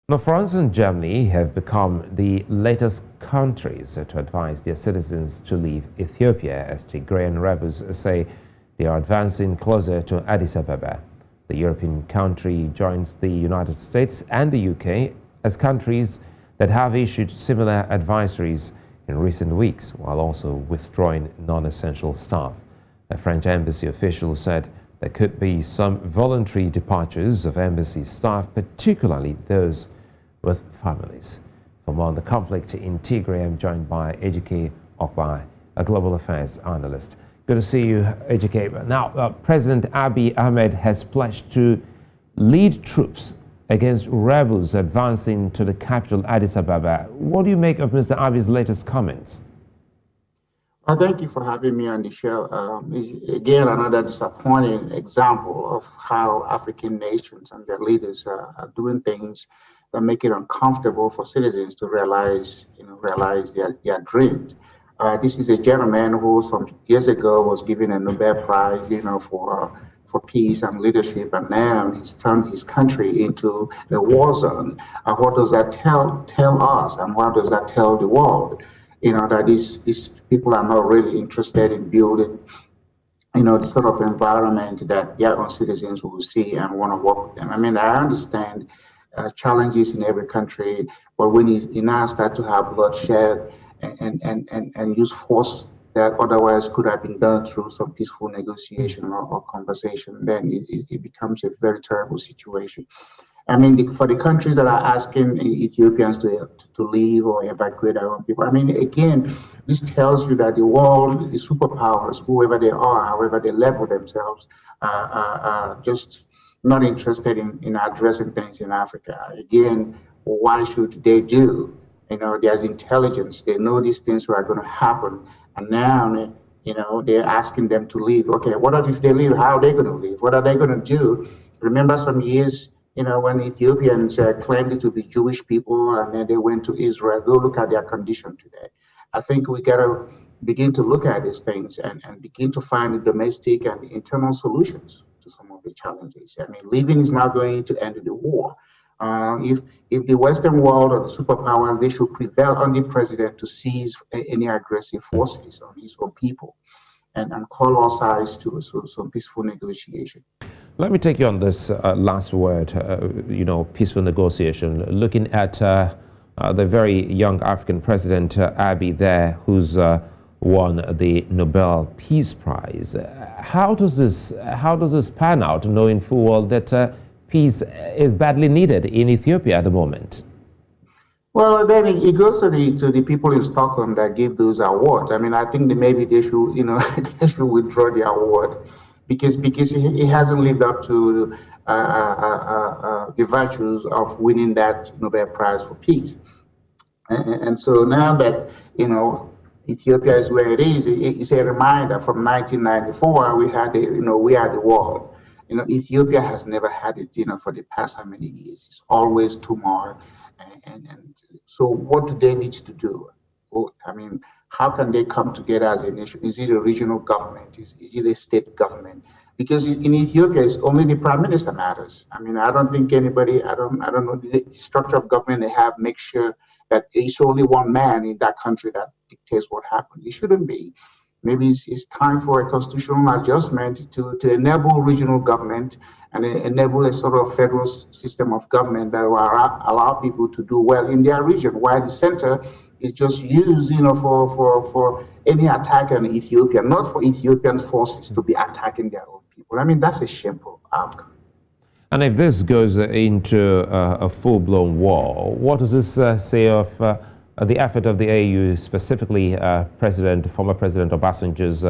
Now, France and Germany have become the latest countries to advise their citizens to leave Ethiopia as Tigrayan rebels say they are advancing closer to Addis Ababa. The European country joins the United States and the UK as countries that have issued similar advisories in recent weeks, while also withdrawing non-essential staff. A French embassy official said there could be some voluntary departures of embassy staff, particularly those with families. For more on the conflict in Tigray, I'm joined by Ejike Okbai, a global affairs analyst. Good to see you, Ejike. Now, President Abiy Ahmed has pledged to lead troops against rebels advancing to the capital, Addis Ababa. What do you make of Mr. Abiy's latest comments? Well, thank you for having me on the show. Again, another disappointing example of how African nations and their leaders are doing things that make it uncomfortable for citizens to realize their dreams. This is a gentleman who, some years ago, was given a Nobel Prize, for peace and leadership, and now he's turned his country into a war zone. What does that tell us, and what does that tell the world? That these people are not really interested in building, the sort of environment that their own citizens will see and want to work with them. I mean, I understand challenges in every country, but when you now start to have bloodshed and use force that otherwise could have been done through some peaceful negotiation or conversation, then it becomes a very terrible situation. I mean, for the countries that are asking Ethiopians to leave or evacuate their own people, I mean, again, this tells you that the world, the superpowers, whoever they are, however they level themselves, are just not interested in addressing things in Africa. Again, why should they do? There's intelligence. They know these things are going to happen. And now, they're asking them to leave. Okay, what if they leave? How are they going to leave? What are they going to do? Remember some years, when Ethiopians claimed to be Jewish people and then they went to Israel. Go look at their condition today. I think we got to begin to look at these things and begin to find the domestic and the internal solutions to some of the challenges. I mean, leaving is not going to end the war. If the Western world or the superpowers, they should prevail on the president to seize any aggressive forces on his own people and call all sides to some peaceful negotiation. Let me take you on this last word, peaceful negotiation. Looking at the very young African president, Abiy there, who's won the Nobel Peace Prize. How does this pan out, knowing full well that peace is badly needed in Ethiopia at the moment? Well, then it goes to the people in Stockholm that give those awards. I mean, I think that maybe they should, they should withdraw the award because he hasn't lived up to the virtues of winning that Nobel Prize for Peace. And so now that, Ethiopia is where it is, it's a reminder from 1994, we had the world. Ethiopia has never had it, for the past how many years? It's always tomorrow. And so what do they need to do? Well, I mean, how can they come together as a nation? Is it a regional government? Is it a state government? Because in Ethiopia, it's only the prime minister matters. I mean, I don't think anybody, I don't know, the structure of government they have makes sure that it's only one man in that country that dictates what happens. It shouldn't be. Maybe it's time for a constitutional adjustment to enable regional government and enable a sort of federal system of government that will allow people to do well in their region, while the center is just used, for any attack on Ethiopia, not for Ethiopian forces to be attacking their own people. I mean, that's a shameful outcome. And if this goes into a full-blown war, what does this say of the effort of the AU, specifically former President Obasanjo's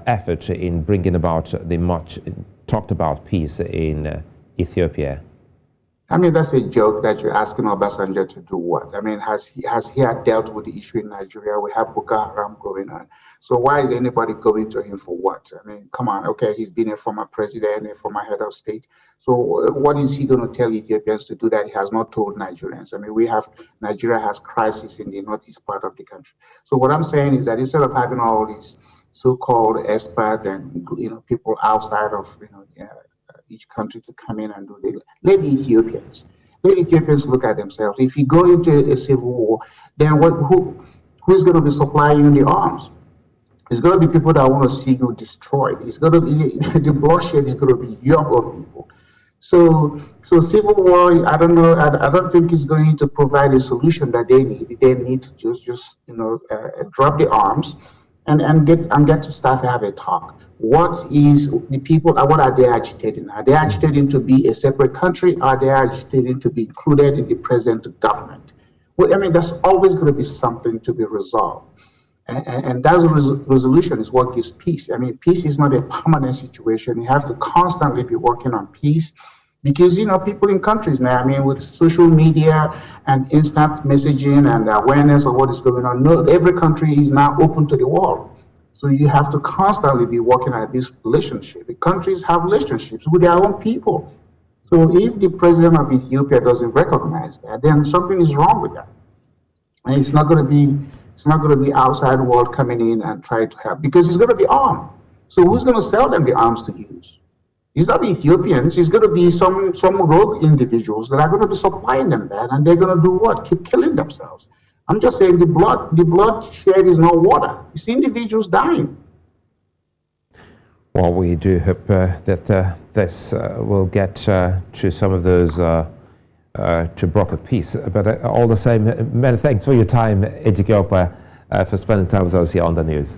effort in bringing about the much talked about peace in Ethiopia? I mean, that's a joke that you're asking Obasanjo to do what? I mean, has he dealt with the issue in Nigeria? We have Boko Haram going on. So why is anybody going to him for what? I mean, come on. Okay, he's been a former president, a former head of state. So what is he going to tell Ethiopians to do that he has not told Nigerians? I mean, Nigeria has crisis in the northeast part of the country. So what I'm saying is that instead of having all these so-called experts and people outside of each country to come in and do it, let the Ethiopians Let Ethiopians look at themselves. If you go into a civil war, then who's going to be supplying you the arms? It's going to be people that want to see you destroyed. It's going to be the bloodshed is going to be younger people. So civil war, I don't know. I don't think it's going to provide a solution that they need. They need to just drop the arms and get to start to have a talk. What is the people? What are they agitating? Are they agitating to be a separate country? Are they agitating to be included in the present government? Well, I mean, there's always going to be something to be resolved. And that resolution is what gives peace. I mean, peace is not a permanent situation. You have to constantly be working on peace because, people in countries now, I mean, with social media and instant messaging and awareness of what is going on, every country is now open to the world. So you have to constantly be working at this relationship. The countries have relationships with their own people. So if the president of Ethiopia doesn't recognize that, then something is wrong with that. And it's not going to be outside world coming in and trying to help because it's going to be armed. So who's going to sell them the arms to use? It's not the Ethiopians. It's going to be some rogue individuals that are going to be supplying them that, and they're going to do what? Keep killing themselves. I'm just saying the bloodshed is not water. It's individuals dying. Well, we do hope that this will get to some of those to broker peace. But all the same, many thanks for your time, Ejike Opa, for spending time with us here on the news.